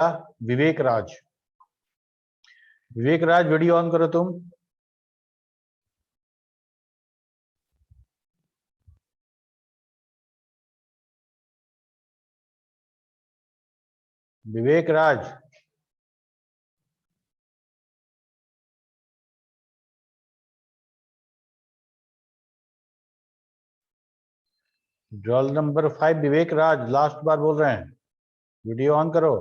Vivek Raj. Vivek Raj video on करो तुम। विवेक राज, roll number 5 विवेक राज, last बार बोल रहे हैं, वीडियो ऑन करो।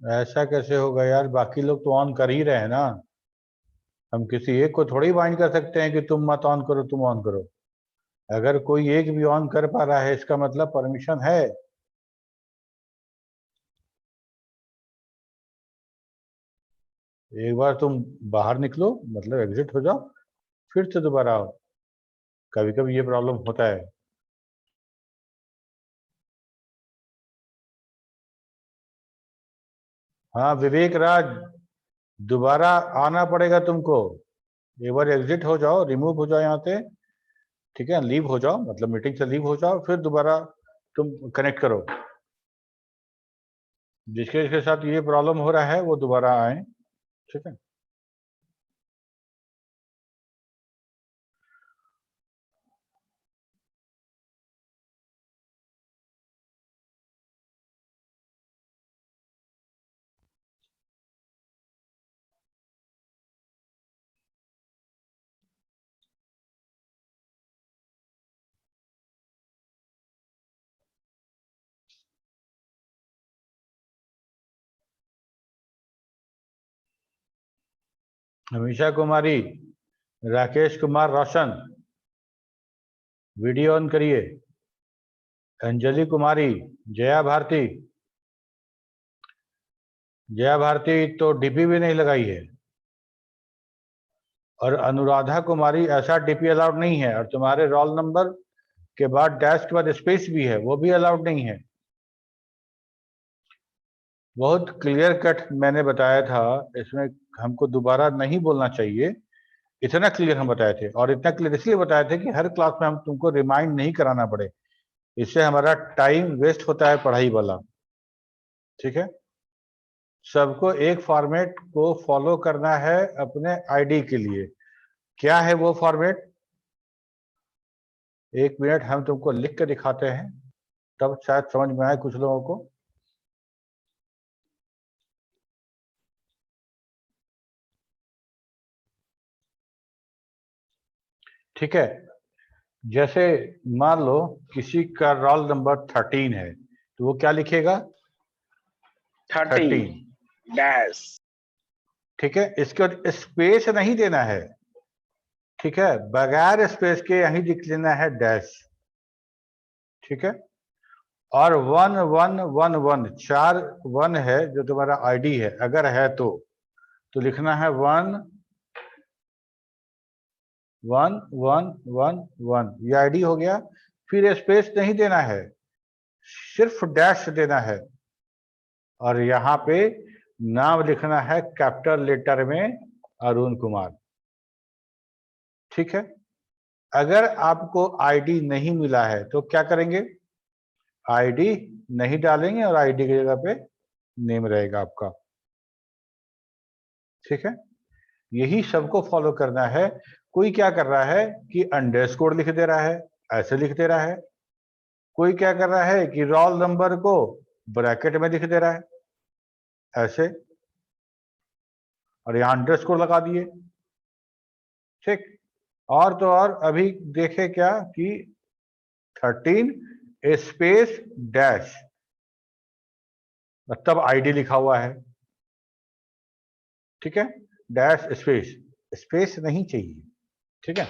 ऐसा कैसे होगा यार, बाकी लोग तो ऑन कर ही रहे हैं ना। हम किसी एक को थोड़ी बाइंड कर सकते हैं कि तुम मत ऑन करो, तुम ऑन करो। अगर कोई एक भी ऑन कर पा रहा है इसका मतलब परमिशन है। एक बार तुम बाहर निकलो, मतलब एग्जिट हो जाओ, फिर से दोबारा आओ। कभी कभी ये प्रॉब्लम होता है। हाँ विवेक राज, दोबारा आना पड़ेगा तुमको। एक बार एग्जिट हो जाओ, रिमूव हो जाओ यहाँ से, ठीक है, लीव हो जाओ, मतलब मीटिंग से लीव हो जाओ, फिर दोबारा तुम कनेक्ट करो। जिसके जिसके साथ ये प्रॉब्लम हो रहा है वो दोबारा आए, ठीक है। अमीषा कुमारी, राकेश कुमार रोशन, वीडियो ऑन करिए। अंजलि कुमारी, जया भारती, जया भारती तो डीपी भी नहीं लगाई है। और अनुराधा कुमारी, ऐसा डीपी अलाउड नहीं है। और तुम्हारे रोल नंबर के बाद डैश के बाद स्पेस भी है, वो भी अलाउड नहीं है। बहुत क्लियर कट मैंने बताया था, इसमें हमको दोबारा नहीं बोलना चाहिए। इतना क्लियर हम बताए थे, और इतना क्लियर इसलिए बताए थे कि हर क्लास में हम तुमको रिमाइंड नहीं कराना पड़े। इससे हमारा टाइम वेस्ट होता है पढ़ाई वाला, ठीक है। सबको एक फॉर्मेट को फॉलो करना है अपने आईडी के लिए। क्या है वो फॉर्मेट? एक मिनट हम तुमको लिख के दिखाते हैं, तब शायद समझ में आए कुछ लोगों को। ठीक है, जैसे मान लो किसी का रोल नंबर 13 है, तो वो क्या लिखेगा? 13 डैश। ठीक है, इसके बाद स्पेस नहीं देना है, ठीक है, बगैर स्पेस के यहीं लिख लेना है डैश, ठीक है। और 1 1 1 1 4 1 है जो तुम्हारा आईडी है, अगर है तो लिखना है 1 1 1 1 1, ये आईडी हो गया। फिर स्पेस नहीं देना है, सिर्फ डैश देना है। और यहाँ पे नाम लिखना है कैपिटल लेटर में अरुण कुमार, ठीक है। अगर आपको आईडी नहीं मिला है तो क्या करेंगे? आईडी नहीं डालेंगे और आईडी की जगह पे नेम रहेगा आपका, ठीक है। यही सबको फॉलो करना है। कोई क्या कर रहा है कि अंडरस्कोर लिख दे रहा है, ऐसे लिख दे रहा है। कोई क्या कर रहा है कि रोल नंबर को ब्रैकेट में लिख दे रहा है, ऐसे, और यहां अंडरस्कोर लगा दिए, ठीक। और तो और अभी देखे क्या कि 13 स्पेस डैश, तब आईडी लिखा हुआ है, ठीक है। डैश स्पेस, स्पेस नहीं चाहिए, ठीक है।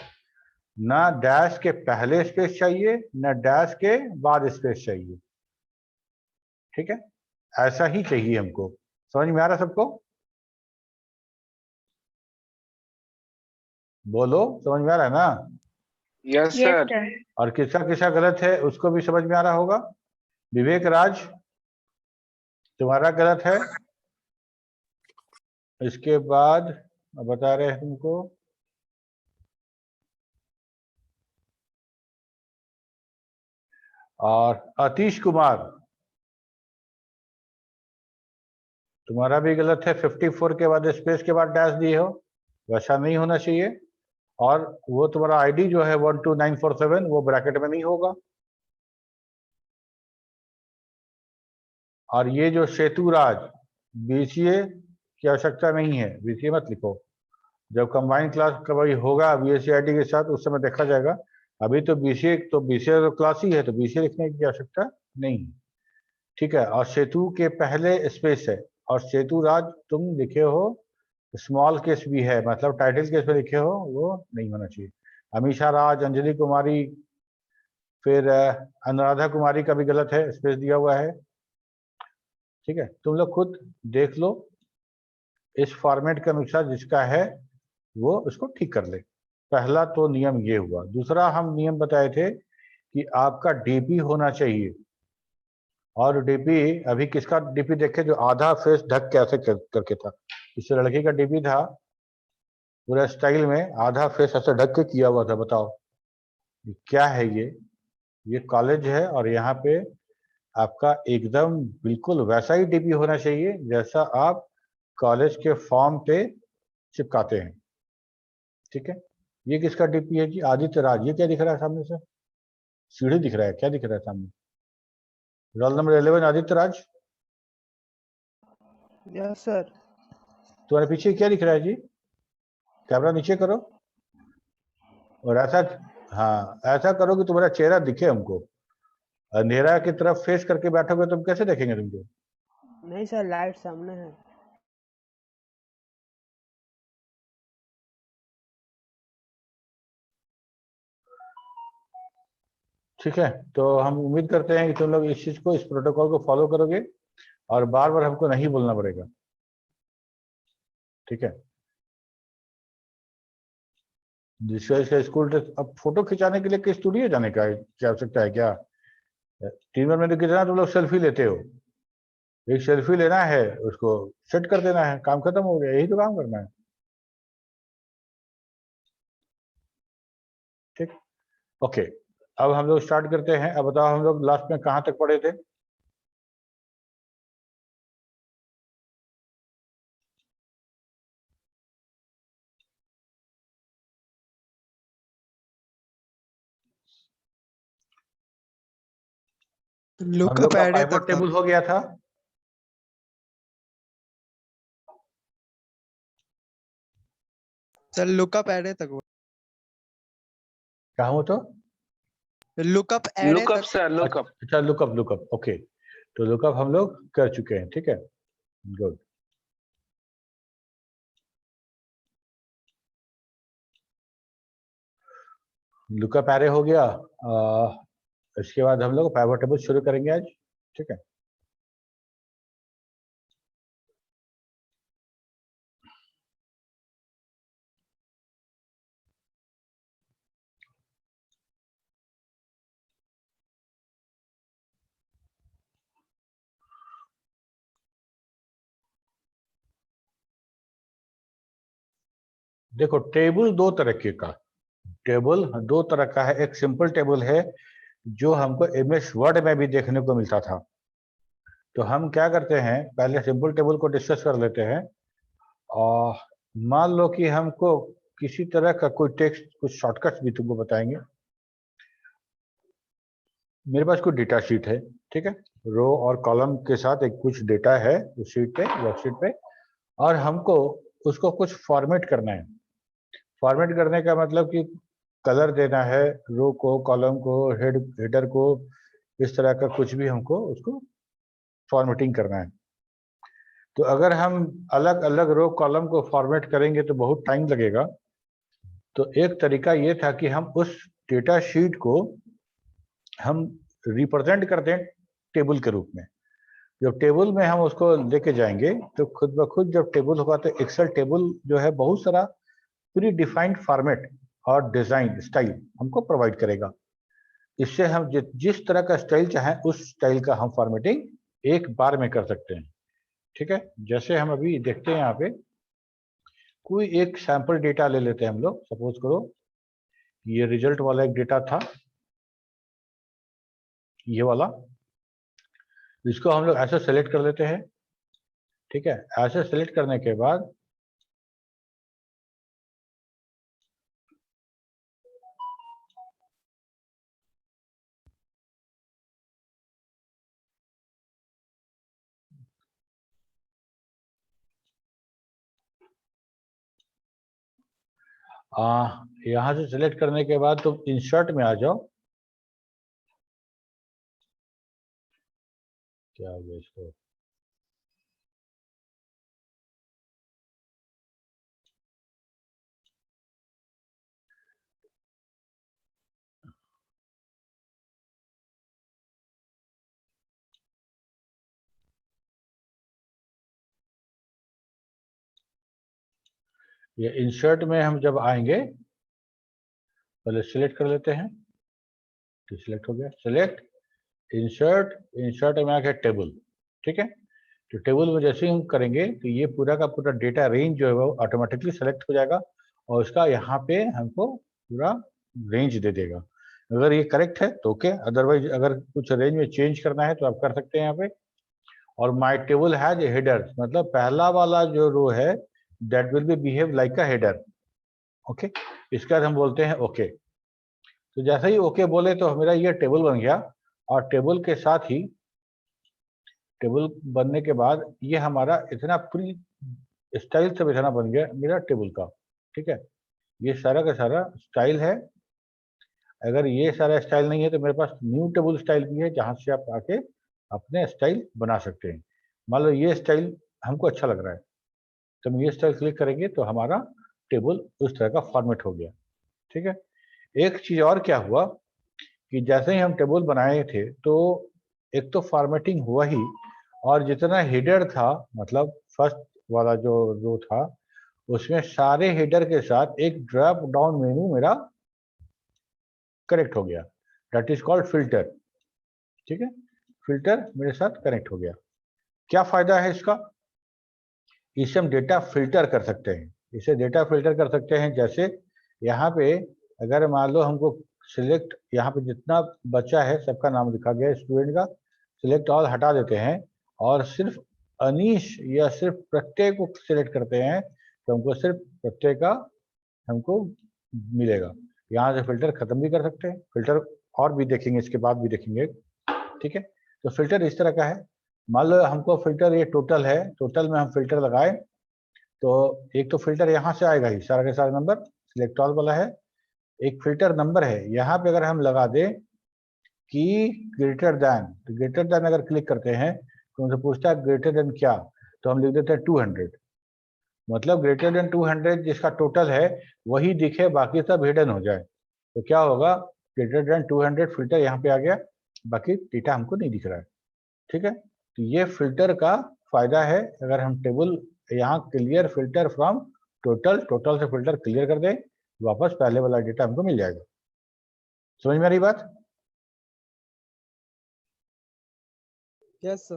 ना डैश के पहले स्पेस चाहिए, ना डैश के बाद स्पेस चाहिए, ठीक है, ऐसा ही चाहिए हमको। समझ में आ रहा सबको? बोलो, समझ में आ रहा है ना? Yes sir. और किसका किसका गलत है उसको भी समझ में आ रहा होगा। विवेक राज, तुम्हारा गलत है। इसके बाद बता रहे हैं तुमको, और आतिश कुमार, तुम्हारा भी गलत है। 54 के बाद स्पेस के बाद डैश दिए हो, वैसा नहीं होना चाहिए। और वो तुम्हारा आईडी जो है 12947 वो ब्रैकेट में नहीं होगा। और ये जो सेतुराज, बीसीए की आवश्यकता नहीं है, बीसीए मत लिखो। जब कंबाइंड क्लास कभी होगा बीएससी आईडी के साथ उस समय देखा जाएगा। अभी तो बीसीए तो क्लास ही है, तो बीसीए लिखने की आवश्यकता नहीं है। ठीक है, और सेतु के पहले स्पेस है। और सेतुराज तुम लिखे हो, स्मॉल केस भी है, मतलब टाइटल केस में लिखे हो, वो नहीं होना चाहिए। अमीषा राज, अंजलि कुमारी, फिर अनुराधा कुमारी का भी गलत है, स्पेस दिया हुआ है। ठीक है, तुम लोग खुद देख लो, इस फॉर्मेट के अनुसार जिसका है वो उसको ठीक कर ले। पहला तो नियम ये हुआ। दूसरा हम नियम बताए थे कि आपका डीपी होना चाहिए। और डीपी, अभी किसका डीपी देखे जो आधा फेस ढक के ऐसे करके था? इस लड़की का डीपी था, पूरा स्टाइल में आधा फेस ऐसे ढक के किया हुआ था। बताओ क्या है ये कॉलेज है, और यहाँ पे आपका एकदम बिल्कुल वैसा ही डीपी होना चाहिए जैसा आप कॉलेज के फॉर्म पे चिपकाते हैं। ठीक है, ये किसका डीपी है जी? आदित्य राज। ये क्या दिख रहा है सामने से? सीढ़ी दिख रहा है, क्या दिख रहा है सामने? Roll number 11 Aditya Raj. Yes sir. तुम्हारे पीछे क्या दिख रहा है जी? कैमरा नीचे करो, और ऐसा, हाँ ऐसा करो कि तुम्हारा चेहरा दिखे हमको। अंधेरा की तरफ फेस करके बैठोगे तो हम कैसे देखेंगे तुमको? नहीं सर, लाइट सामने है। ठीक है, तो हम उम्मीद करते हैं कि तुम लोग इस चीज को, इस प्रोटोकॉल को फॉलो करोगे, और बार बार हमको नहीं बोलना पड़ेगा। ठीक है, जिससे इसका स्कूल ड्रेस, अब फोटो खिंचाने के लिए कि स्टूडियो जाने का क्या आवश्यकता है क्या? टीम में तो कितना तुम लोग सेल्फी लेते हो, एक सेल्फी लेना है, उसको सेट कर देना है, काम खत्म हो गया। यही तो काम करना है। ठीक, ओके, अब हम लोग स्टार्ट करते हैं। अब बताओ हम लोग लास्ट में कहाँ तक पढ़े थे? हम लोग का पाइवट टेबल हो गया था। सर लुकअप एरे तक कहाँ हो तो? लुकअप एरे लुकअप तक। Sir, lookup. अच्छा, लुकअप, ओके। तो लुकअप हम लोग कर चुके हैं। ठीक है, गुड। लुकअप एरे हो गया। इसके बाद हम लोग पाइवट टेबल शुरू करेंगे आज। ठीक है, देखो टेबल दो तरीके का, टेबल दो तरह का है। एक सिंपल टेबल है जो हमको एमएस वर्ड में भी देखने को मिलता था। तो हम क्या करते हैं, पहले सिंपल टेबल को डिस्कस कर लेते हैं। और मान लो कि हमको किसी तरह का कोई टेक्स्ट, कुछ शॉर्टकट्स भी तुमको बताएंगे। मेरे पास कोई डेटा शीट है, ठीक है, रो और कॉलम के साथ एक कुछ डेटा है उस शीट पे, वर्कशीट पे, और हमको उसको कुछ फॉर्मेट करना है। फॉर्मेट करने का मतलब कि कलर देना है रो को, कॉलम को, हेडर को, इस तरह का कुछ भी हमको उसको फॉर्मेटिंग करना है। तो अगर हम अलग अलग रो कॉलम को फॉर्मेट करेंगे तो बहुत टाइम लगेगा। तो एक तरीका ये था कि हम उस डेटा शीट को हम रिप्रेजेंट कर दें टेबल के रूप में। जब टेबल में हम उसको लेके जाएंगे तो खुद ब खुद जब टेबल होगा तो एक्सेल टेबल जो है बहुत सारा प्री डिफाइंड फॉर्मेट और डिजाइन स्टाइल हमको प्रोवाइड करेगा। इससे हम जिस तरह का स्टाइल चाहें उस स्टाइल का हम फॉर्मेटिंग एक बार में कर सकते हैं। ठीक है, जैसे हम अभी देखते हैं यहाँ पे कोई एक सैंपल डेटा ले लेते हैं हम लोग। सपोज करो ये रिजल्ट वाला एक डेटा था, ये वाला, इसको हम लोग ऐसे सेलेक्ट कर लेते हैं। ठीक है, ऐसे सेलेक्ट करने के बाद यहाँ से सेलेक्ट करने के बाद तुम इंसर्ट में आ जाओ। क्या हो गया इसको, ये इंसर्ट में हम जब आएंगे पहले सिलेक्ट कर लेते हैं। तो सिलेक्ट हो गया, सिलेक्ट, इंसर्ट, इंसर्ट में आके टेबल। ठीक है, तो टेबल में जैसे ही हम करेंगे तो ये पूरा का पूरा डेटा रेंज जो है वो ऑटोमेटिकली सेलेक्ट हो जाएगा और उसका यहाँ पे हमको पूरा रेंज दे देगा। अगर ये करेक्ट है तो ओके, अदरवाइज अगर कुछ रेंज में चेंज करना है तो आप कर सकते हैं यहाँ पे। और माई टेबल हैज हेडर, मतलब पहला वाला जो रो है that will be behave like a header. Okay, इसके बाद हम बोलते हैं ओके। तो जैसे ही ओके बोले तो मेरा ये टेबल बन गया और टेबल के साथ ही टेबल बनने के बाद ये हमारा इतना प्री स्टाइल से बिठाना बन गया मेरा टेबल का। ठीक है, ये सारा का सारा स्टाइल है। अगर ये सारा स्टाइल नहीं है तो मेरे पास न्यू टेबल स्टाइल भी है जहां से आप आके अपने स्टाइल बना सकते हैं। मान लो ये स्टाइल हमको अच्छा लग रहा है तो हम ये स्टाइल क्लिक करेंगे तो हमारा टेबल उस तरह का फॉर्मेट हो गया। ठीक है, एक चीज और क्या हुआ कि जैसे ही हम टेबल बनाए थे तो एक तो फॉर्मेटिंग हुआ ही, और जितना हेडर था मतलब फर्स्ट वाला जो रो था उसमें सारे हेडर के साथ एक ड्रॉप डाउन मेनू मेरा कनेक्ट हो गया, दैट इज कॉल्ड फिल्टर। ठीक है, फिल्टर मेरे साथ कनेक्ट हो गया। क्या फायदा है इसका, इससे हम डेटा फिल्टर कर सकते हैं। इसे डेटा फिल्टर कर सकते हैं जैसे यहाँ पे अगर मान लो हमको सिलेक्ट, यहाँ पे जितना बच्चा है सबका नाम लिखा गया है स्टूडेंट का, सिलेक्ट ऑल हटा देते हैं और सिर्फ अनीश या सिर्फ प्रत्यय को सिलेक्ट करते हैं तो हमको सिर्फ प्रत्यय का हमको मिलेगा। यहाँ से फिल्टर खत्म भी कर सकते हैं, फिल्टर और भी देखेंगे इसके बाद भी देखेंगे। ठीक है, तो फिल्टर इस तरह का है। मान लो हमको फिल्टर ये टोटल है, टोटल में हम फिल्टर लगाए तो एक तो फिल्टर यहाँ से आएगा ही सारा के सारा नंबर, सिलेक्ट ऑल वाला है। एक फिल्टर नंबर है, यहाँ पे अगर हम लगा दें कि ग्रेटर दैन, तो ग्रेटर दैन अगर क्लिक करते हैं तो उनसे पूछता है ग्रेटर देन क्या, तो हम लिख देते हैं 200। मतलब ग्रेटर देन 200 जिसका टोटल है वही दिखे, बाकी सब हिडन हो जाए तो क्या होगा, ग्रेटर देन 200 फिल्टर यहाँ पे आ गया, बाकी डेटा हमको नहीं दिख रहा है। ठीक है, तो ये फिल्टर का फायदा है। अगर हम टेबल यहाँ clear filter from total, total से फिल्टर क्लियर कर दें वापस पहले वाला डेटा हमको मिल जाएगा। समझ में आ रही बात? Yes sir.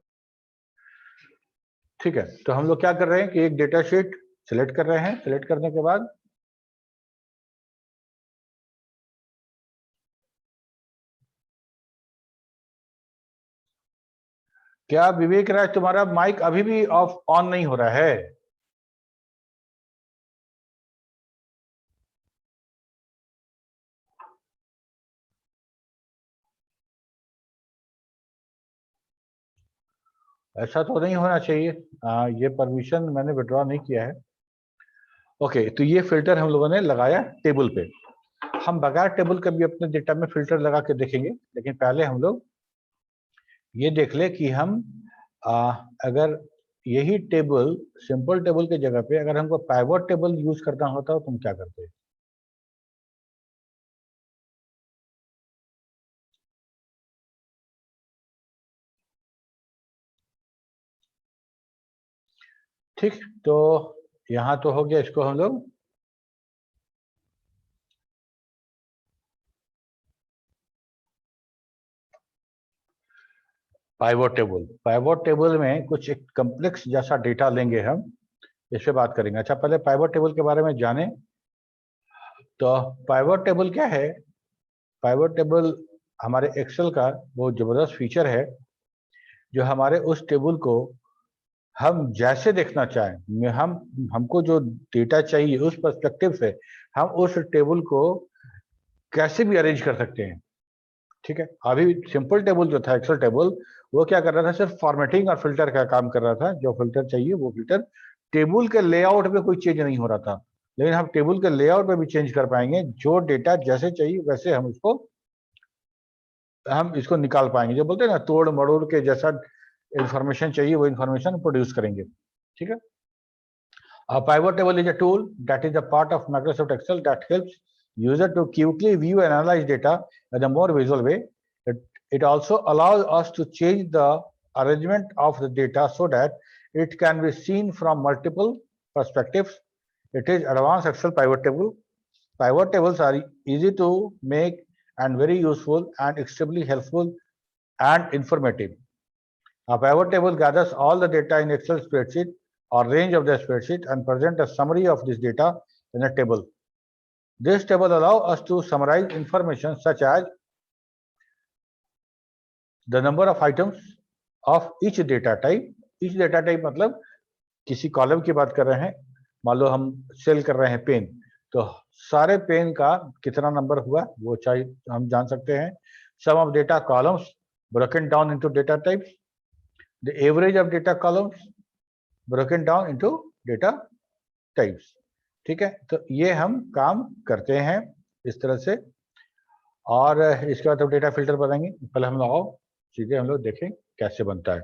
ठीक है, तो हम लोग क्या कर रहे हैं कि एक डेटा शीट सिलेक्ट कर रहे हैं। सिलेक्ट करने के बाद क्या विवेक राज तुम्हारा माइक अभी भी ऑफ ऑन नहीं हो रहा है? ऐसा तो नहीं होना चाहिए। ये परमिशन मैंने विड्रॉ नहीं किया है। ओके, तो ये फिल्टर हम लोगों ने लगाया टेबल पे। हम बगैर टेबल के भी अपने डेटा में फिल्टर लगा के देखेंगे, लेकिन पहले हम लोग ये देख ले कि हम अगर यही टेबल सिंपल टेबल के जगह पे अगर हमको पाइवट टेबल यूज करना होता तो तुम क्या करते? ठीक, तो यहाँ तो हो गया, इसको हम लोग पाइवोट टेबल में कुछ एक कम्प्लेक्स जैसा डेटा लेंगे हम, इस पे बात करेंगे। अच्छा, पहले पाइवोट टेबल के बारे में जाने। तो पाइवोट टेबल क्या है? पाइवोट टेबल हमारे एक्सेल का बहुत जबरदस्त फीचर है, जो हमारे उस टेबल को हम जैसे देखना चाहें, हमको जो डेटा चाहिए उस पर्सपेक्टिव से हम उस टेबल को कैसे भी अरेंज कर सकते हैं। ठीक है, अभी सिंपल टेबल जो था एक्सेल टेबल, वो क्या कर रहा था, सिर्फ फॉर्मेटिंग और फिल्टर का काम कर रहा था। जो फिल्टर चाहिए वो फिल्टर, टेबल के लेआउट में कोई चेंज नहीं हो रहा था। लेकिन हम टेबल के लेआउट में भी चेंज कर पाएंगे, जो डेटा जैसे चाहिए वैसे हम इसको निकाल पाएंगे। जो बोलते हैं ना, तोड़ मड़ोड़ के जैसा इंफॉर्मेशन चाहिए वो इंफॉर्मेशन प्रोड्यूस करेंगे। ठीक है, a pivot table is a tool that is a part of Microsoft Excel that helps user to quickly view and analyze data in a more visual way. It also allows us to change the arrangement of the data so that it can be seen from multiple perspectives. It is advanced Excel pivot table. Pivot tables are easy to make and very useful and extremely helpful and informative. A pivot table gathers all the data in Excel spreadsheet or range of the spreadsheet and present a summary of this data in a table. This table allows us to summarize information such as the number of items of each data type. Each data type मतलब किसी column की बात कर रहे हैं, मान लो हम cell कर रहे हैं पेन, तो सारे पेन का कितना नंबर हुआ वो चाहिए, हम जान सकते हैं। Sum of data columns broken down into data types, the average of data columns broken down into data types। ठीक है, तो ये हम काम करते हैं इस तरह से। और इसके बाद हम डेटा फिल्टर बनाएंगे। पहले हम लोग आओ सीधे हम लोग देखें कैसे बनता है।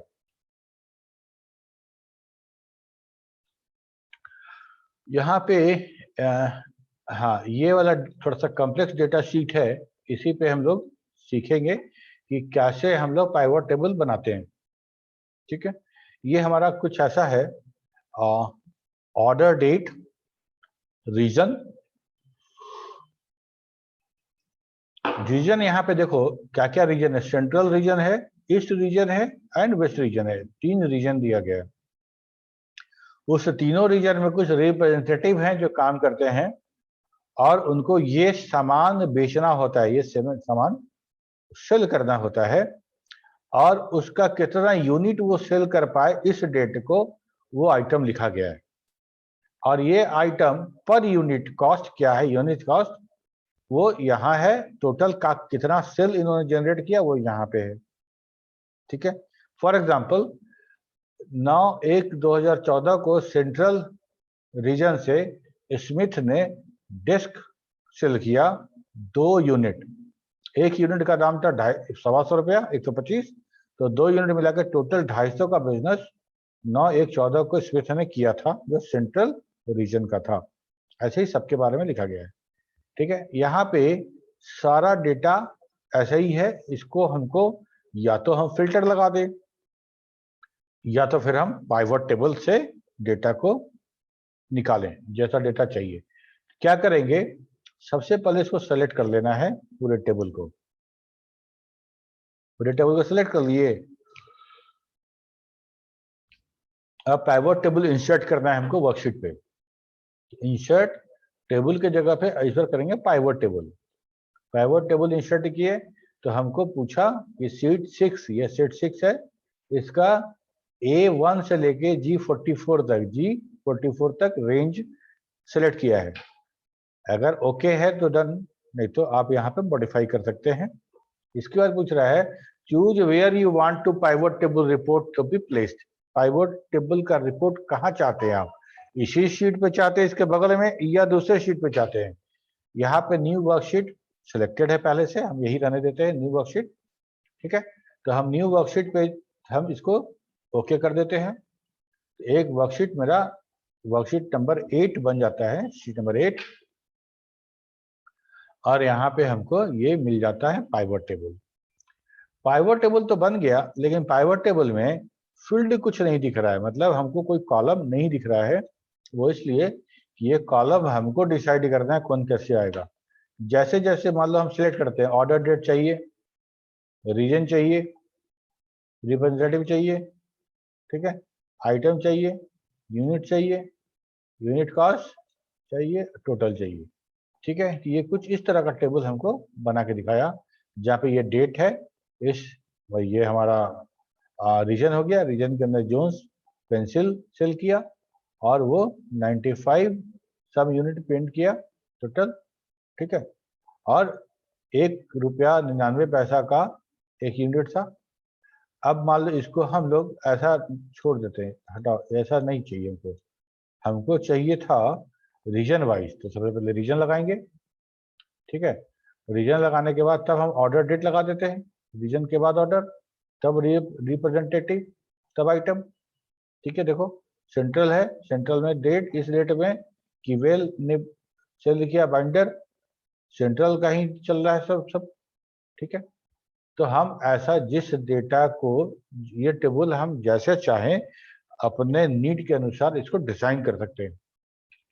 यहाँ पे हाँ, ये वाला थोड़ा सा कॉम्प्लेक्स डेटा शीट है, इसी पे हम लोग सीखेंगे कि कैसे हम लोग पाइवट टेबल बनाते हैं। ठीक है, ये हमारा कुछ ऐसा है, ऑर्डर डेट, रीजन। रीजन यहाँ पे देखो क्या क्या रीजन है, सेंट्रल रीजन है, ईस्ट रीजन है एंड वेस्ट रीजन है, 3 रीजन दिया गया है। उस तीनों रीजन में कुछ रिप्रेजेंटेटिव हैं जो काम करते हैं और उनको ये सामान बेचना होता है, ये सामान सेल करना होता है, और उसका कितना यूनिट वो सेल कर पाए इस डेट को वो आइटम लिखा गया है। और ये आइटम पर यूनिट कॉस्ट क्या है, यूनिट कॉस्ट वो यहाँ है, टोटल का कितना सेल इन्होंने जनरेट किया वो यहाँ पे है। ठीक है, फॉर एग्जांपल 9/1/2014 को सेंट्रल रीजन से स्मिथ ने डेस्क सेल किया 2 यूनिट। एक यूनिट का दाम था 125 रुपया, 125, तो 2 यूनिट मिलाकर टोटल 250 का बिजनेस 9/1/14 को स्मिथ ने किया था, जो सेंट्रल रीजन का था। ऐसे ही सबके बारे में लिखा गया है। ठीक है, यहाँ पे सारा डेटा ऐसा ही है, इसको हमको या तो हम फिल्टर लगा दें या तो फिर हम पाइवट टेबल से डेटा को निकालें जैसा डेटा चाहिए। क्या करेंगे, सबसे पहले इसको सेलेक्ट कर लेना है, पूरे टेबल को सेलेक्ट कर लिए। अब पाइवट टेबल इंसर्ट करना है हमको वर्कशीट पे। इंसर्ट टेबल के जगह पे इंसर्ट करेंगे pivot table. Pivot table insert किए तो हमको पूछा कि सीट 6, ये सीट 6 है, इसका A1 से लेके G44 तक, G44 तक रेंज सेलेक्ट किया है। अगर ओके है तो डन, नहीं तो आप यहाँ पे मॉडिफाई कर सकते हैं। इसके बाद पूछ रहा है choose where you want to pivot table report to be placed. Pivot table का रिपोर्ट कहाँ चाहते हैं आप, इसी शीट पे चाहते हैं, इसके बगल में, या दूसरे शीट पे चाहते हैं। यहाँ पे न्यू वर्कशीट सिलेक्टेड है पहले से, हम यही रहने देते हैं, न्यू वर्कशीट। ठीक है, तो हम न्यू वर्कशीट पे हम इसको ओके कर देते हैं। एक वर्कशीट मेरा वर्कशीट नंबर 8 बन जाता है, शीट नंबर 8, और यहाँ पे हमको ये मिल जाता है पाइवट टेबल। पाइवट टेबल तो बन गया, लेकिन पाइवट टेबल में फील्ड कुछ नहीं दिख रहा है, मतलब हमको कोई कॉलम नहीं दिख रहा है। वो इसलिए कि ये कॉलम हमको डिसाइड करना है कौन कैसे आएगा। जैसे जैसे मान लो हम सिलेक्ट करते हैं, ऑर्डर डेट चाहिए, रीजन चाहिए, रिप्रेजेंटेटिव चाहिए, ठीक है, आइटम चाहिए, यूनिट चाहिए, यूनिट कॉस्ट चाहिए, टोटल चाहिए, ठीक है। ये कुछ इस तरह का टेबल हमको बना के दिखाया, जहाँ पे ये डेट है, इस भाई ये हमारा रीजन हो गया, रीजन के अंदर जोन्स पेंसिल सेल किया और वो 95 सब यूनिट पेंट किया टोटल, ठीक है। और ₹1.99 का एक यूनिट था। अब मान लो इसको हम लोग ऐसा छोड़ देते हैं, हटाओ, ऐसा नहीं चाहिए हमको, हमको चाहिए था रीजन वाइज। तो सबसे पहले रीजन लगाएंगे, ठीक है। रीजन लगाने के बाद तब हम ऑर्डर डेट लगा देते हैं, रीजन के बाद ऑर्डर, तब रिप्रेजेंटेटिव, तब आइटम, ठीक है। देखो सेंट्रल है, सेंट्रल में डेट, इस डेट में कीवेल ने सेल किया बाइंडर, सेंट्रल का ही चल रहा है सब सब, ठीक है। तो हम ऐसा जिस डेटा को, ये टेबल हम जैसे चाहें अपने नीड के अनुसार इसको डिजाइन कर सकते हैं,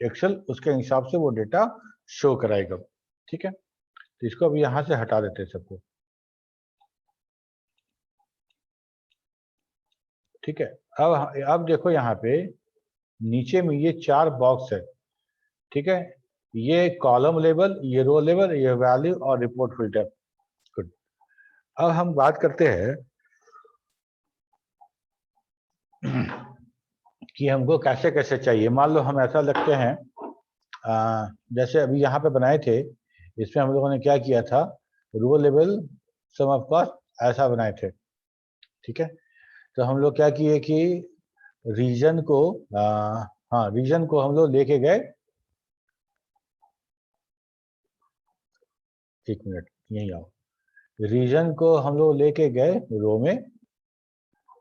एक्सेल उसके हिसाब से वो डेटा शो कराएगा, ठीक है। तो इसको अभी यहाँ से हटा देते हैं सबको, ठीक है। अब देखो यहाँ पे नीचे में ये 4 बॉक्स है, ठीक है। ये कॉलम लेवल, ये रो लेवल, ये वैल्यू और रिपोर्ट फिल्टर। गुड। अब हम बात करते हैं कि हमको कैसे कैसे चाहिए। मान लो हम ऐसा लगते हैं, जैसे अभी यहाँ पे बनाए थे, इसमें हम लोगों ने क्या किया था, रो लेवल सम ऑफ कॉस्ट ऐसा बनाए थे, ठीक है। तो हम लोग क्या किए कि रीजन को, हाँ रीजन को हम लोग लेके गए, एक मिनट यहीं आओ, रीजन को हम लोग लेके गए रो में,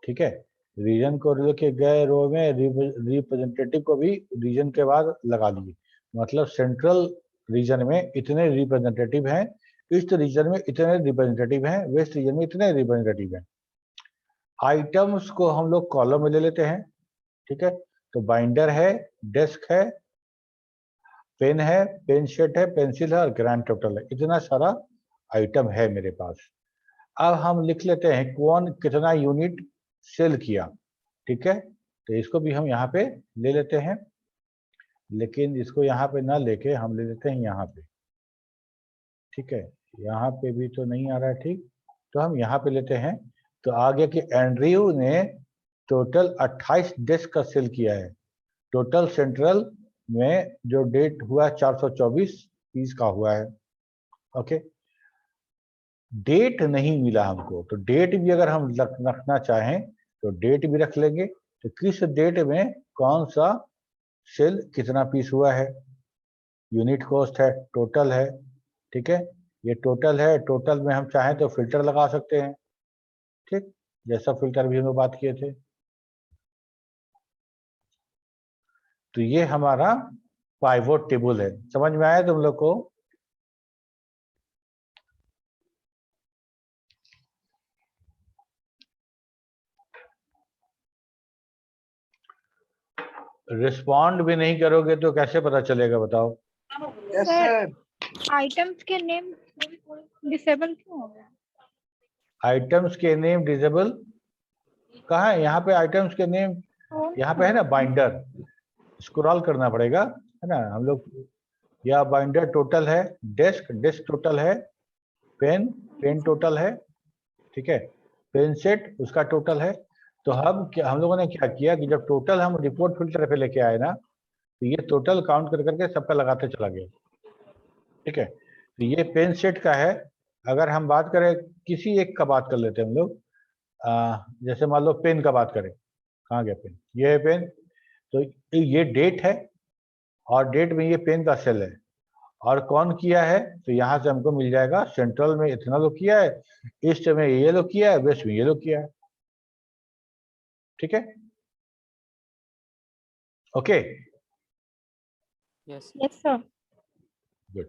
ठीक है। रीजन को लेके गए रो में, रिप्रेजेंटेटिव को भी रीजन के बाद लगा दिए, मतलब सेंट्रल रीजन में इतने रिप्रेजेंटेटिव हैं, ईस्ट रीजन में इतने रिप्रेजेंटेटिव हैं, वेस्ट रीजन में इतने रिप्रेजेंटेटिव हैं। आइटम्स को हम लोग कॉलम में ले लेते हैं, ठीक है। तो बाइंडर है, डेस्क है, पेन है, पेन सेट है, पेंसिल है और ग्रैंड टोटल है, इतना सारा आइटम है मेरे पास। अब हम लिख लेते हैं कौन कितना यूनिट सेल किया, ठीक है। तो इसको भी हम यहाँ पे ले लेते हैं, लेकिन इसको यहाँ पे ना लेके हम ले लेते हैं यहाँ पे, ठीक है। यहाँ पे भी तो नहीं आ रहा है, ठीक, तो हम यहाँ पे लेते हैं। तो आगे कि एंड्रयू ने टोटल 28 डेस्क का सेल किया है, टोटल सेंट्रल में जो डेट हुआ 424 पीस का हुआ है, ओके। डेट नहीं मिला हमको, तो डेट भी अगर हम रखना चाहें तो डेट भी रख लेंगे। तो किस डेट में कौन सा सेल कितना पीस हुआ है, यूनिट कॉस्ट है, टोटल है, ठीक है। ये टोटल है, टोटल में हम चाहें तो फिल्टर लगा सकते हैं, ठीक, जैसा फिल्टर भी हम बात किए थे। तो ये हमारा पाइवोट टेबल है, समझ में आया तुम लोग को? रिस्पॉन्ड भी नहीं करोगे तो कैसे पता चलेगा बताओ? Yes sir sir. आइटम्स के नेम डिसेबल क्यों हो गया? आइटम्स के नेम डिसेबल कहाँ है? यहाँ पे आइटम्स के नेम, यहाँ पे है ना बाइंडर, स्क्रॉल करना पड़ेगा, है ना। हम लोग या बाइंडर टोटल है, डेस्क डेस्क टोटल है, पेन पेन टोटल है, ठीक है, पेन सेट उसका टोटल है। तो हम लोगों ने क्या किया कि जब टोटल हम रिपोर्ट फिल्टर पे लेके आए ना, तो ये टोटल काउंट कर करके सबका लगाते चला गया, ठीक है। तो ये पेन सेट का है। अगर हम बात करें किसी एक का बात कर लेते हैं हम लोग, जैसे मान लो पेन का बात करें, कहाँ गया पेन, ये है पेन। तो ये डेट है और डेट में ये पेन का सेल है, और कौन किया है, तो यहाँ से हमको मिल जाएगा सेंट्रल में इतना लोग किया है, ईस्ट में ये लोग किया है, वेस्ट में ये लोग किया है, ठीक है, okay yes yes sir. Good.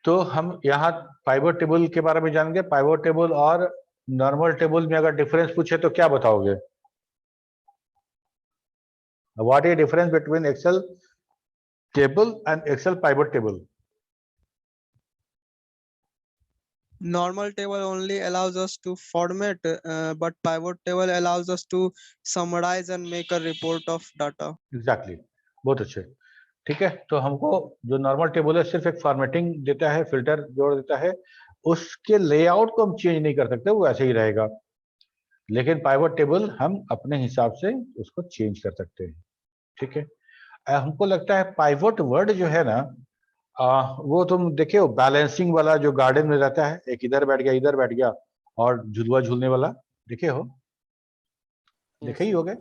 तो हम यहाँ पाइवोट टेबल के बारे में जानेंगे, पाइवोट टेबल और नॉर्मल टेबल में अगर डिफरेंस पूछे तो क्या बताओगे? What is difference between Excel table and Excel pivot table? Normal table only allows us to format, but pivot table allows us to summarize and make a report of data. Exactly, बहुत अच्छे। ठीक है, तो हमको जो normal table है सिर्फ एक फॉर्मेटिंग देता है, फिल्टर जोड़ देता है, उसके लेआउट को हम चेंज नहीं कर सकते, वो ऐसे ही रहेगा। लेकिन पाइवट टेबल हम अपने हिसाब से उसको चेंज कर सकते हैं। ठीक है, हमको लगता है पाइवट वर्ड जो है ना, वो तुम देखे हो बैलेंसिंग वाला जो गार्डन में रहता है, एक इधर बैठ गया इधर बैठ गया, और झुलवा झूलने वाला, देखे हो? देखे ही होगे।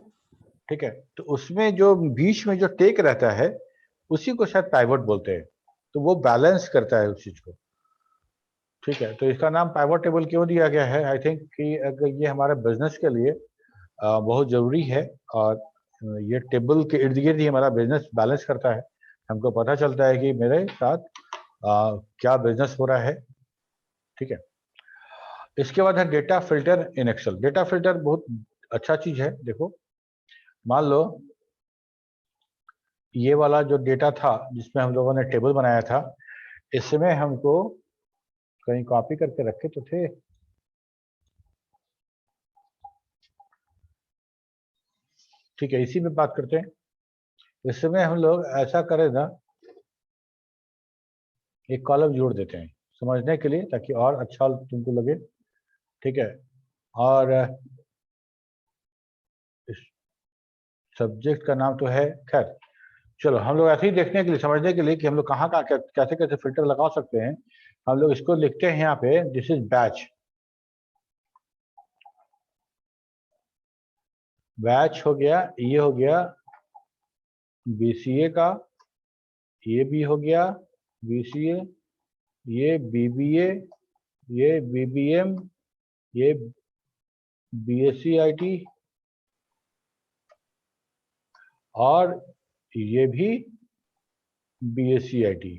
ठीक है, तो उसमें जो बीच में जो टेक रहता है उसी को शायद पाइवट बोलते हैं, तो वो बैलेंस करता है उस चीज को। ठीक है, तो इसका नाम पाइवट टेबल क्यों दिया गया है? आई थिंक कि अगर ये हमारे बिजनेस के लिए बहुत जरूरी है, और ये टेबल के इर्द गिर्द ही हमारा बिजनेस बैलेंस करता है। हमको पता चलता है कि मेरे साथ क्या बिजनेस हो रहा है। ठीक है, इसके बाद है data filter in Excel. Data filter बहुत अच्छा चीज है। देखो, मान लो ये वाला जो डेटा था जिसमें हम लोगों ने टेबल बनाया था, इसमें हमको कहीं कॉपी करके रखे तो थे। ठीक है, इसी में बात करते हैं। इसमें हम लोग ऐसा करें ना, एक कॉलम जोड़ देते हैं समझने के लिए, ताकि और अच्छा तुमको लगे। ठीक है, और सब्जेक्ट का नाम तो है, खैर चलो हम लोग ऐसे ही देखने के लिए, समझने के लिए कि हम लोग कहाँ कहाँ कैसे कैसे फिल्टर लगा सकते हैं, हम लोग इसको लिखते हैं यहाँ पे, दिस इज बैच। बैच हो गया, ये हो गया बीसीए का, ये भी हो गया बीसीए, ये बीबीए, ये बीबीएम, ये बीएससी आईटी, और ये भी बीएससी आईटी,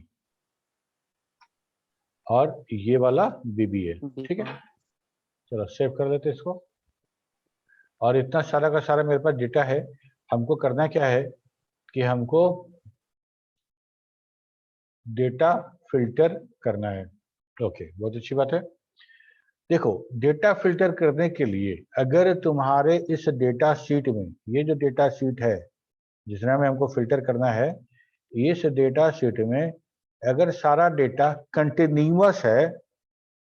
और ये वाला बीबीए। ठीक है, चलो सेव कर देते इसको। और इतना सारा का सारा मेरे पास डेटा है। हमको करना क्या है कि हमको डेटा फिल्टर करना है। ओके, बहुत अच्छी बात है। देखो, डेटा फिल्टर करने के लिए अगर तुम्हारे इस डेटा शीट में, ये जो डेटा शीट है जिसमें हमको फिल्टर करना है, इस डेटा शीट में अगर सारा डेटा कंटिन्यूअस है,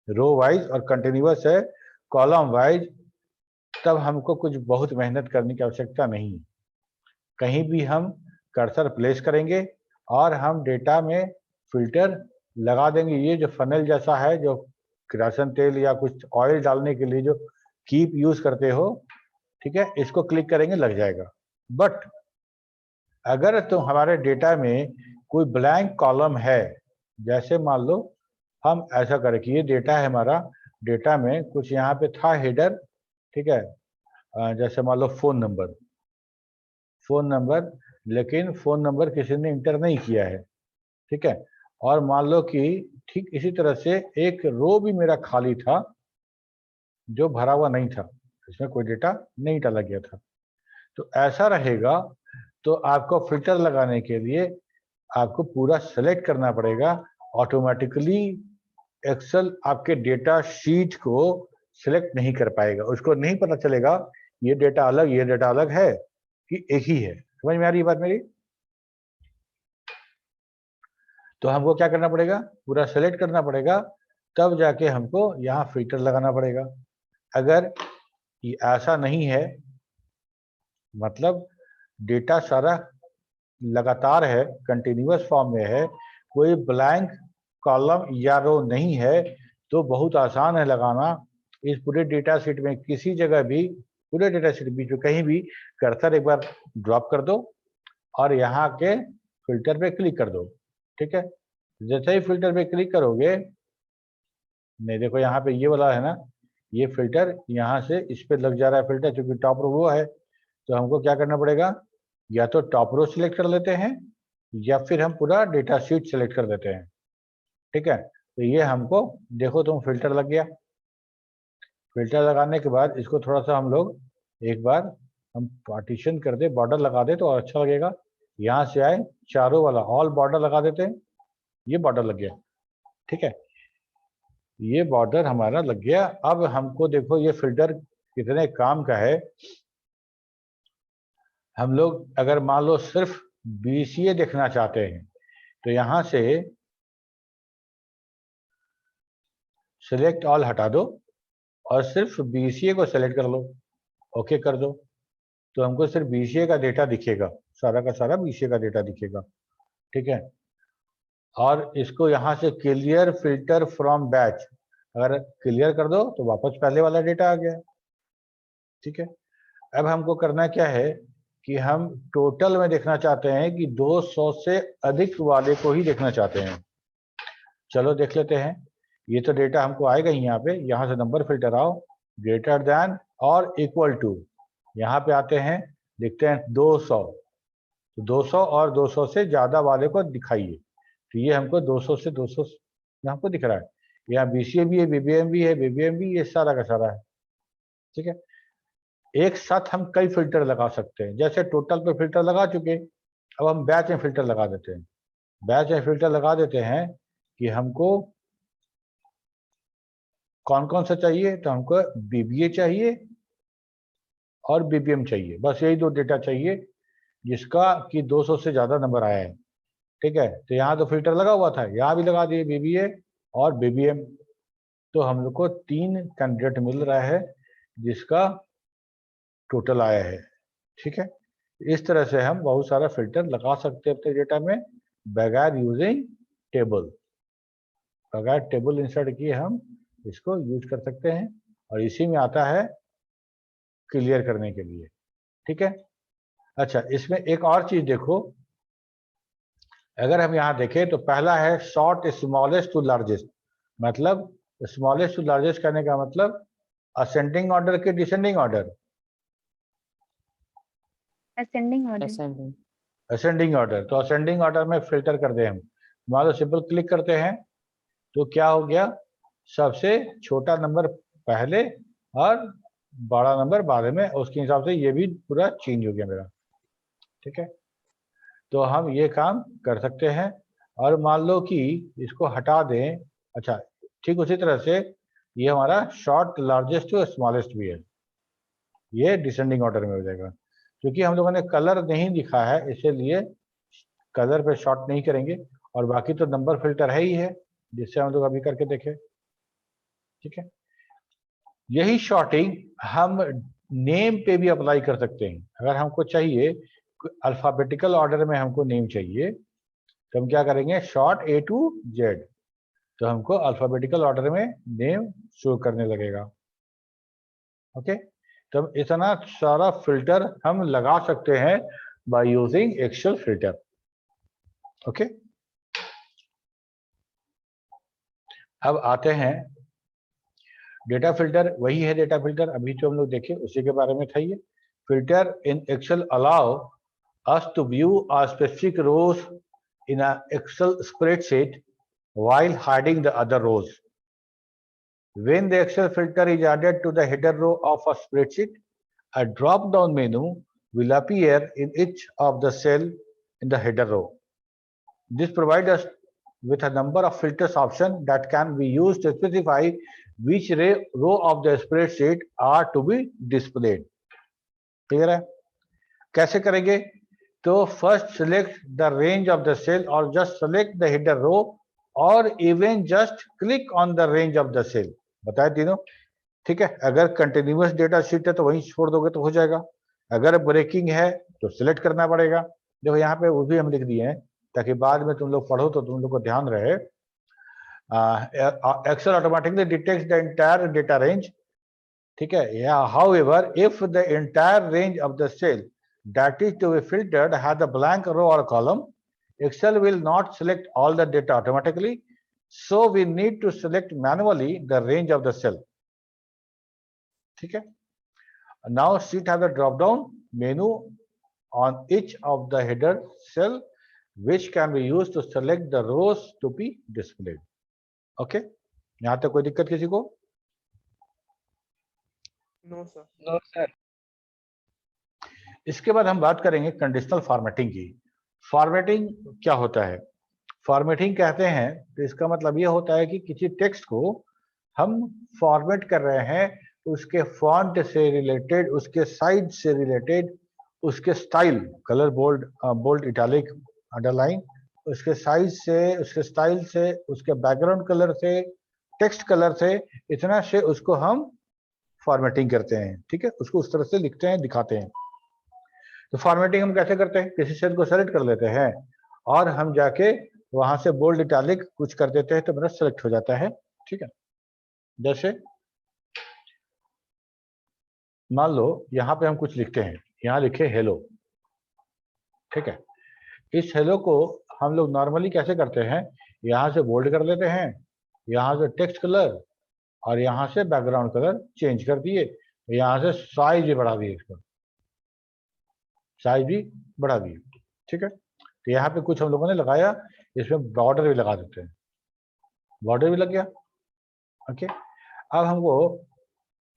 रो वाइज, और कंटिन्यूअस है कॉलम वाइज, तब हमको कुछ बहुत मेहनत करने की आवश्यकता नहीं है। कहीं भी हम कर्सर प्लेस करेंगे और हम डेटा में फिल्टर लगा देंगे। ये जो फनल जैसा है, जो किरासन तेल या कुछ ऑयल डालने के लिए जो कीप यूज करते हो, ठीक है, इसको क्लिक करेंगे लग जाएगा। बट अगर तो हमारे डेटा में कोई ब्लैंक कॉलम है, जैसे मान लो हम ऐसा करें कि ये डेटा है हमारा, डेटा में कुछ यहाँ पे था हेडर, ठीक है, जैसे मान लो फोन नंबर, लेकिन फोन नंबर किसी ने इंटर नहीं किया है। ठीक है, और मान लो कि ठीक इसी तरह से एक रो भी मेरा खाली था जो भरा हुआ नहीं था, इसमें कोई डेटा नहीं डाला गया था। तो ऐसा रहेगा तो आपको फिल्टर लगाने के लिए आपको पूरा सेलेक्ट करना पड़ेगा। ऑटोमेटिकली एक्सेल आपके डेटा शीट को सिलेक्ट नहीं कर पाएगा, उसको नहीं पता चलेगा ये डेटा अलग, ये डेटा अलग है कि एक ही है। समझ में आ रही है बात मेरी? तो हमको क्या करना पड़ेगा, पूरा सेलेक्ट करना पड़ेगा, तब जाके हमको यहाँ फिल्टर लगाना पड़ेगा। अगर ये ऐसा नहीं है, मतलब डेटा सारा लगातार है, कंटिन्यूअस फॉर्म में है, कोई ब्लैंक कॉलम या रो नहीं है, तो बहुत आसान है लगाना। इस पूरे डेटा शीट में किसी जगह भी, पूरे डेटा शीट बीच में कहीं भी कर्सर एक बार ड्रॉप कर दो और यहाँ के फिल्टर पे क्लिक कर दो। ठीक है, जैसे ही फिल्टर पे क्लिक करोगे, नहीं देखो यहाँ पे ये वाला है ना, ये फिल्टर यहाँ से इस पे लग जा रहा है फिल्टर, क्योंकि टॉप रो वो है। तो हमको क्या करना पड़ेगा, या तो टॉप रो सिलेक्ट कर लेते हैं या फिर हम पूरा डेटा शीट सिलेक्ट कर देते हैं। ठीक है, तो ये हमको देखो तुम फिल्टर लग गया। फिल्टर लगाने के बाद इसको थोड़ा सा हम लोग एक बार हम पार्टीशन कर दे, बॉर्डर लगा दे तो और अच्छा लगेगा। यहाँ से आए चारों वाला ऑल बॉर्डर लगा देते हैं, ये बॉर्डर लग गया, ठीक है, ये बॉर्डर हमारा लग गया। अब हमको देखो ये फिल्टर कितने काम का है। हम लोग अगर मान लो सिर्फ BCA देखना चाहते हैं तो यहाँ से सिलेक्ट ऑल हटा दो और सिर्फ BCA को सेलेक्ट कर लो, ओके कर दो, तो हमको सिर्फ BCA का डेटा दिखेगा, सारा का सारा BCA का डेटा दिखेगा, ठीक है। और इसको यहाँ से क्लियर फिल्टर फ्रॉम बैच, अगर क्लियर कर दो तो वापस पहले वाला डेटा आ गया, ठीक है। अब हमको करना क्या है कि हम टोटल में देखना चाहते हैं कि 200 से अधिक वाले को ही देखना चाहते हैं। चलो देख लेते हैं, ये तो डेटा हमको आएगा ही यहाँ पे, यहाँ से नंबर फिल्टर आओ, ग्रेटर देन और इक्वल टू, यहाँ पे आते हैं, देखते हैं 200, तो 200 और 200 से ज्यादा वाले को दिखाइए, तो ये हमको 200 से 200 हमको दिख रहा है। यहाँ BCA भी है, BBM भी है, BBM भी, ये सारा का सारा है, ठीक है। एक साथ हम कई फिल्टर लगा सकते हैं, जैसे टोटल पे फिल्टर लगा चुके, अब हम बैच में फिल्टर लगा देते हैं। बैच में फिल्टर लगा देते हैं कि हमको कौन कौन सा चाहिए, तो हमको BBA चाहिए और BBM चाहिए, बस यही दो डेटा चाहिए जिसका कि 200 से ज्यादा नंबर आया है, ठीक है। तो यहाँ तो फिल्टर लगा हुआ था, यहाँ भी लगा दिए BBA और BBM, तो हम लोग को 3 कैंडिडेट मिल रहा है जिसका टोटल आया है, ठीक है। इस तरह से हम बहुत सारा फिल्टर लगा सकते हैं अपने डेटा में बगैर यूजिंग टेबल, बगैर टेबल इंसर्ट किए हम इसको यूज कर सकते हैं, और इसी में आता है क्लियर करने के लिए, ठीक है। अच्छा, इसमें एक और चीज देखो, अगर हम यहाँ देखें तो पहला है शॉर्ट स्मॉलेस्ट टू लार्जेस्ट, मतलब स्मॉलेस्ट टू लार्जेस्ट करने का मतलब असेंडिंग ऑर्डर के descending order, ascending order. Ascending order, तो असेंडिंग ऑर्डर में फिल्टर कर दे हम, मान लो सिंपल क्लिक करते हैं तो क्या हो गया, सबसे छोटा नंबर पहले और बड़ा नंबर बाद में, उसके हिसाब से ये भी पूरा चेंज हो गया मेरा, ठीक है। तो हम ये काम कर सकते हैं, और मान लो कि इसको हटा दें, अच्छा ठीक उसी तरह से ये हमारा शॉर्ट लार्जेस्ट टू स्मॉलेस्ट भी है, ये डिसेंडिंग ऑर्डर में हो जाएगा। क्योंकि हम लोगों ने कलर नहीं दिखा है इसीलिए कलर पे शॉर्ट नहीं करेंगे, और बाकी तो नंबर फिल्टर है ही है जिससे हम लोग अभी करके देखें, ठीक है। यही शॉर्टिंग हम नेम पे भी अप्लाई कर सकते हैं। अगर हमको चाहिए अल्फाबेटिकल ऑर्डर में हमको नेम चाहिए तो हम क्या करेंगे, शॉर्ट A to Z, तो हमको अल्फाबेटिकल ऑर्डर में नेम शो करने लगेगा, ओके। तो हम इतना सारा फिल्टर हम लगा सकते हैं by using Excel filter, okay. अब आते हैं डेटा फिल्टर, वही है डेटा फिल्टर अभी जो हम लोग देखे उसी के बारे में था ये। Filter in Excel allow us to view a specific rows in an Excel spreadsheet while hiding the other rows. When the Excel filter is added to the header row of a spreadsheet, a drop-down menu will appear in each of the cell in the header row. This provides us with a number of filters options that can be used to specify which row of the spreadsheet are to be displayed. Clear है? कैसे करेंगे? तो first select the range of the cell और just select the header row, और even just click on the range of the cell, बताए तीनों, ठीक है। अगर कंटिन्यूअस डेटा शीट है तो वहीं छोड़ दोगे तो हो जाएगा, अगर ब्रेकिंग है तो सिलेक्ट करना पड़ेगा। देखो यहाँ पे वो भी हम लिख दिए हैं ताकि बाद में तुम लोग पढ़ो तो तुम लोग को ध्यान रहे। Excel automatically detects the entire data range, ठीक है। However if the entire range of the cell that is to be filtered has a blank row or column, Excel will not select all the data automatically, so we need to select manually the range of the cell, ठीक है। Now sheet has a drop down menu on each of the header cell which can be used to select the rows to be displayed, okay। यहाँ तक कोई दिक्कत किसी को? No, sir. No, sir. इसके बाद हम बात करेंगे कंडीशनल फॉर्मेटिंग की। फॉर्मेटिंग क्या होता है? फॉर्मेटिंग कहते हैं तो इसका मतलब ये होता है कि किसी टेक्स्ट को हम फॉर्मेट कर रहे हैं, उसके फॉन्ट से रिलेटेड, उसके साइज से रिलेटेड, उसके style, colour bold, bold, italic, underline, उसके साइज से, उसके स्टाइल से, उसके बैकग्राउंड कलर से, टेक्स्ट कलर से, इतना से उसको हम फॉर्मेटिंग करते हैं। ठीक है, उसको उस तरह से लिखते हैं, दिखाते हैं। तो फॉर्मेटिंग हम कैसे करते हैं? किसी सेल को सेलेक्ट कर लेते हैं और हम जाके वहां से बोल्ड, इटैलिक कुछ कर देते हैं तो मेरा सेलेक्ट हो जाता है। ठीक है, जैसे मान लो यहाँ पे हम कुछ लिखते हैं, यहाँ लिखे हेलो। ठीक है, इस हेलो को हम लोग नॉर्मली कैसे करते हैं? यहाँ से बोल्ड कर लेते हैं, यहाँ से टेक्स्ट कलर, और यहाँ से बैकग्राउंड कलर चेंज कर दिए, यहाँ से साइज भी बढ़ा दिए, इसका साइज भी बढ़ा दिए। ठीक है, तो यहाँ पे कुछ हम लोगों ने लगाया, इसमें बॉर्डर भी लगा देते हैं, बॉर्डर भी लग गया। ओके, अब हमको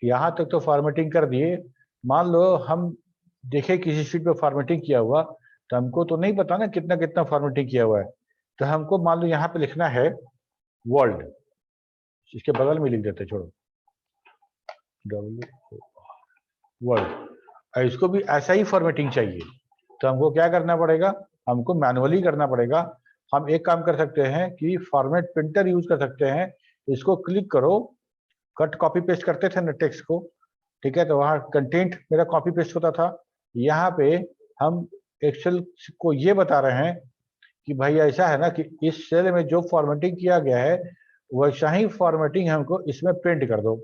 यहाँ तक तो फॉर्मेटिंग कर दिए। मान लो हम देखे किसी शीट पे फॉर्मेटिंग किया हुआ, तो हमको तो नहीं पता ना कितना कितना फॉर्मेटिंग किया हुआ है, तो हमको मान लो यहाँ पे लिखना है वर्ल्ड, इसके बगल में लिख देते, छोड़ो, वर्ल्ड। इसको भी ऐसा ही फॉर्मेटिंग चाहिए, तो हमको क्या करना पड़ेगा? हमको मैनुअली करना पड़ेगा। हम एक काम कर सकते हैं कि फॉर्मेट प्रिंटर यूज कर सकते हैं। इसको क्लिक करो, कट कॉपी पेस्ट करते थे ना टेक्स्ट को, ठीक है, तो वहाँ कंटेंट मेरा कॉपी पेस्ट होता था। यहाँ पे हम एक्सेल को ये बता रहे हैं कि भाई ऐसा है ना कि इस सेल में जो फॉर्मेटिंग किया गया है वैसा ही फॉर्मेटिंग हमको इसमें प्रिंट कर दो।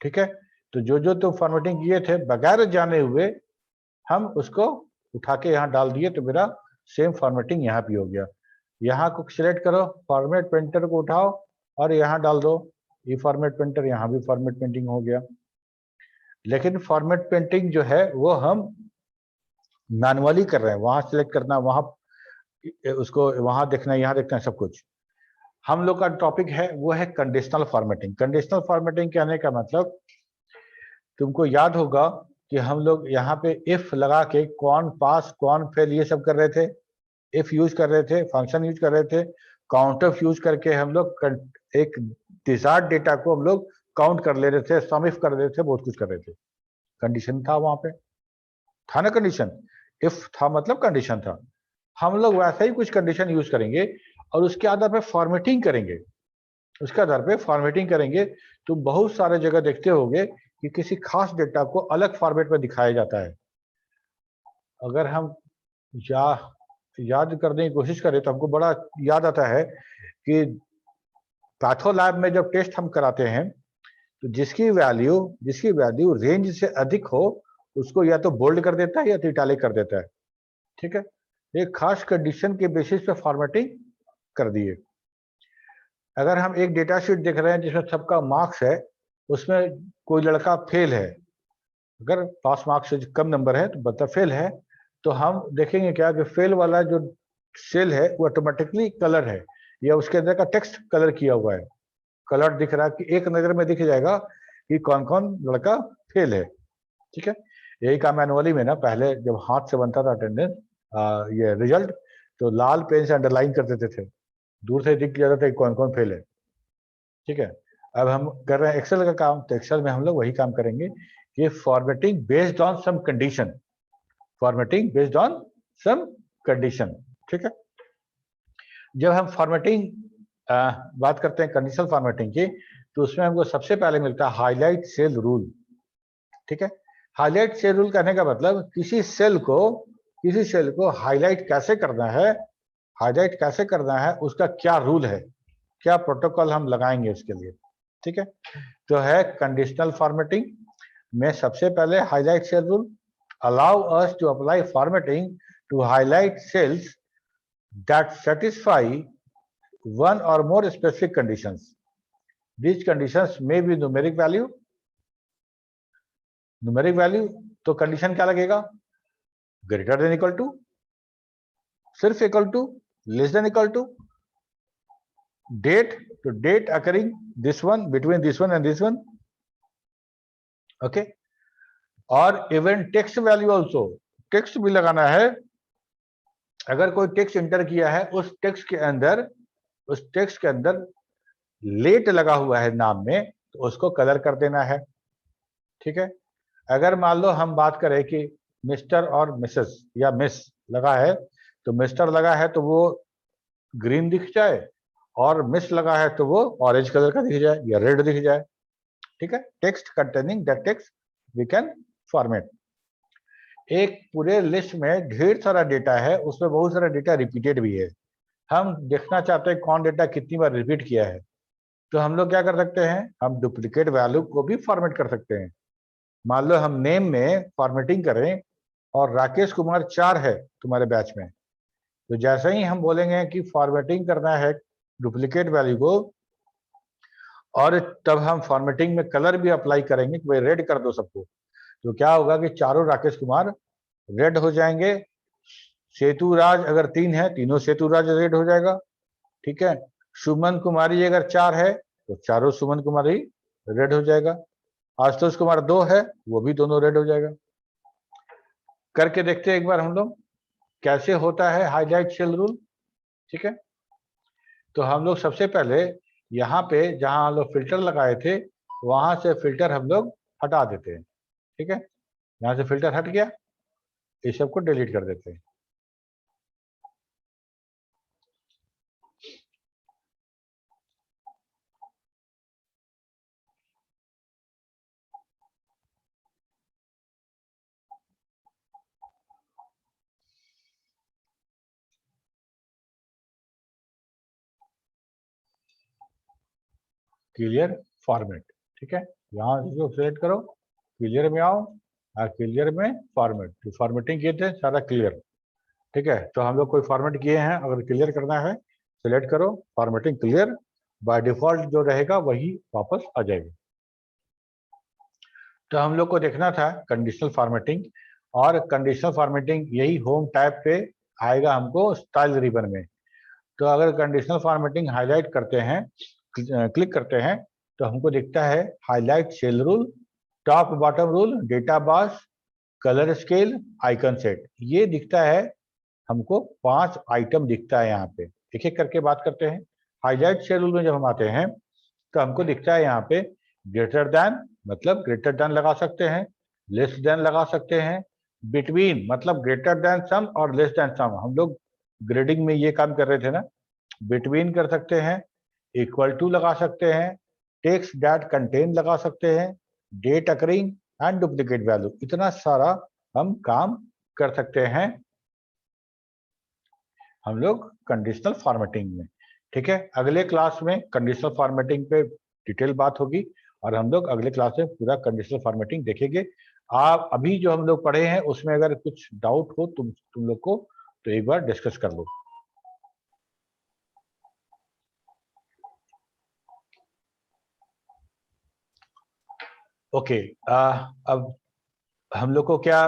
ठीक है, तो जो जो तो फॉर्मेटिंग किए थे बगैर जाने हुए हम उसको उठा के यहाँ डाल दिए, तो मेरा सेम फॉर्मेटिंग यहाँ भी हो गया। यहाँ को सिलेक्ट करो, फॉर्मेट प्रिंटर को उठाओ और यहाँ डाल दो, ये फॉर्मेट प्रिंटर, यहाँ भी फॉर्मेट प्रिंटिंग हो गया। लेकिन फॉर्मेट प्रिंटिंग जो है वो हम मैनुअली कर रहे हैं, वहां सिलेक्ट करना, वहां उसको वहां देखना, यहाँ देखना, सब कुछ। हम लोग का टॉपिक है वो है कंडीशनल फॉर्मेटिंग। कंडीशनल फॉर्मेटिंग कहने का मतलब, तुमको याद होगा कि हम लोग यहाँ पे इफ लगा के कौन पास कौन फेल ये सब कर रहे थे, इफ यूज कर रहे थे, फंक्शन यूज कर रहे थे, काउंटफ यूज करके हम लोग एक डिजायर्ड डेटा को हम लोग काउंट कर ले रहे थे, सम इफ कर रहे थे, बहुत कुछ कर रहे थे। कंडीशन था वहां पे, था ना कंडीशन, इफ था मतलब कंडीशन था। हम लोग वैसा ही कुछ कंडीशन यूज करेंगे और उसके आधार पर फॉर्मेटिंग करेंगे, उसके आधार पर फॉर्मेटिंग करेंगे। तो बहुत सारे जगह देखते होंगे कि किसी खास डेटा को अलग फॉर्मेट में दिखाया जाता है। अगर हम याद करने की कोशिश करें तो हमको बड़ा याद आता है कि पैथो लैब में जब टेस्ट हम कराते हैं तो जिसकी वैल्यू रेंज से अधिक हो उसको या तो बोल्ड कर देता है या तो इटैलिक कर देता है। ठीक है, एक खास कंडीशन के बेसिस पे फॉर्मेटिंग कर दिए। अगर हम एक डेटा शीट देख रहे हैं जिसमें सबका मार्क्स है, उसमें कोई लड़का फेल है, अगर पास मार्क्स से कम नंबर है तो बता फेल है, तो हम देखेंगे क्या कि फेल वाला जो सेल है वो ऑटोमेटिकली कलर है या उसके अंदर का टेक्स्ट कलर किया हुआ है, कलर दिख रहा है कि एक नजर में दिख जाएगा कि कौन कौन लड़का फेल है। ठीक है, यही काम मैनुअली में ना पहले जब हाथ से बनता था अटेंडेंस ये रिजल्ट, तो लाल पेन से अंडरलाइन कर देते थे, दूर से दिख जाता था कि कौन कौन फेल है। ठीक है, अब हम कर रहे हैं एक्सेल का काम, तो एक्सेल में हम लोग वही काम करेंगे कि formatting based on some condition, formatting based on some condition. ठीक है, जब हम फॉर्मेटिंग बात करते हैं कंडीशनल फॉर्मेटिंग की, तो उसमें हमको सबसे पहले मिलता है हाईलाइट सेल रूल। ठीक है, हाईलाइट सेल रूल कहने का मतलब किसी सेल को हाईलाइट कैसे करना है, हाईलाइट कैसे करना है, उसका क्या रूल है, क्या प्रोटोकॉल हम लगाएंगे उसके लिए। ठीक है, तो है कंडीशनल फॉर्मेटिंग में सबसे पहले highlight cell rule allow us to apply formatting to highlight cells that satisfy one or more specific conditions. These conditions may be numeric value. Numeric value तो condition क्या लगेगा? Greater than equal to, सिर्फ equal to, less than equal to, date, तो date occurring this one, between this one and this one, okay. और even text value also, text भी लगाना है। अगर कोई टेक्स्ट एंटर किया है, उस टेक्स्ट के अंदर लेट लगा हुआ है नाम में, तो उसको कलर कर देना है। ठीक है। अगर मान लो हम बात करें कि मिस्टर और मिसेस या मिस लगा है, तो मिस्टर लगा है तो वो ग्रीन दिख जाए, और मिस लगा है तो वो ऑरेंज कलर का दिख जाए या रेड दिख जाए। ठीक है। Text containing that text we can format. एक पूरे लिस्ट में ढेर सारा डेटा है, उसमें बहुत सारा डेटा रिपीटेड भी है। हम देखना चाहते हैं कौन डेटा कितनी बार रिपीट किया है, तो हम लोग क्या कर सकते हैं, हम डुप्लीकेट वैल्यू को भी फॉर्मेट कर सकते हैं। मान लो हम नेम में फॉर्मेटिंग करें और राकेश कुमार 4 है तुम्हारे बैच में, तो जैसे ही हम बोलेंगे कि फॉर्मेटिंग करना है डुप्लीकेट वैल्यू को, और तब हम फॉर्मेटिंग में कलर भी अप्लाई करेंगे कि भाई रेड कर दो सबको, तो क्या होगा कि चारों राकेश कुमार रेड हो जाएंगे। सेतुराज अगर 3 है, तीनों सेतुराज रेड हो जाएगा। ठीक है। सुमन कुमारी अगर 4 है, तो चारों सुमन कुमारी रेड हो जाएगा। आशुतोष कुमार 2 है, वो भी दोनों रेड हो जाएगा। करके देखते हैं एक बार हम लोग कैसे होता है हाईलाइट सेल रूल। ठीक है। तो हम लोग सबसे पहले यहाँ पे जहां हम लोग फिल्टर लगाए थे, वहां से फिल्टर हम लोग हटा देते हैं। ठीक है। यहाँ से फिल्टर हट गया, इस सबको डिलीट कर देते हैं। Clear format. ठीक है। यहाँ से जो सिलेक्ट करो, क्लियर में आओ, और क्लियर में फॉर्मेट, तो फॉर्मेटिंग किए थे सारा क्लियर। ठीक है। तो हम लोग कोई फॉर्मेट किए हैं, अगर क्लियर करना है सिलेक्ट करो, फॉर्मेटिंग क्लियर, बाय डिफॉल्ट जो रहेगा वही वापस आ जाएगा। तो हम लोग को देखना था कंडीशनल फॉर्मेटिंग, और कंडीशनल फॉर्मेटिंग यही होम टैब पे आएगा हमको स्टाइल रिबन में। तो अगर कंडीशनल फॉर्मेटिंग हाईलाइट करते हैं, क्लिक करते हैं, तो हमको दिखता है highlight cell rule, top bottom rule, data box, colour scale, icon set, ये दिखता है हमको। 5 आइटम दिखता है यहाँ पे। एक एक करके बात करते हैं। हाईलाइट सेल रूल में जब हम आते हैं, तो हमको दिखता है यहाँ पे ग्रेटर देन, मतलब ग्रेटर देन लगा सकते हैं, लेस देन लगा सकते हैं, बिटवीन मतलब ग्रेटर देन सम और लेस देन सम, हम लोग ग्रेडिंग में ये काम कर रहे थे ना, बिटवीन कर सकते हैं, इक्वल टू लगा सकते हैं, टेक्स्ट दैट कंटेन लगा सकते हैं, date occurring and duplicate value, इतना सारा हम काम कर सकते हैं हम लोग कंडीशनल फॉर्मेटिंग में। ठीक है। अगले क्लास में कंडीशनल फॉर्मेटिंग पे डिटेल बात होगी, और हम लोग अगले क्लास में पूरा कंडीशनल फॉर्मेटिंग देखेंगे। आप अभी जो हम लोग पढ़े हैं उसमें अगर कुछ डाउट हो तुम लोग को, तो एक बार डिस्कस कर लो। ओके। अब हम लोग को क्या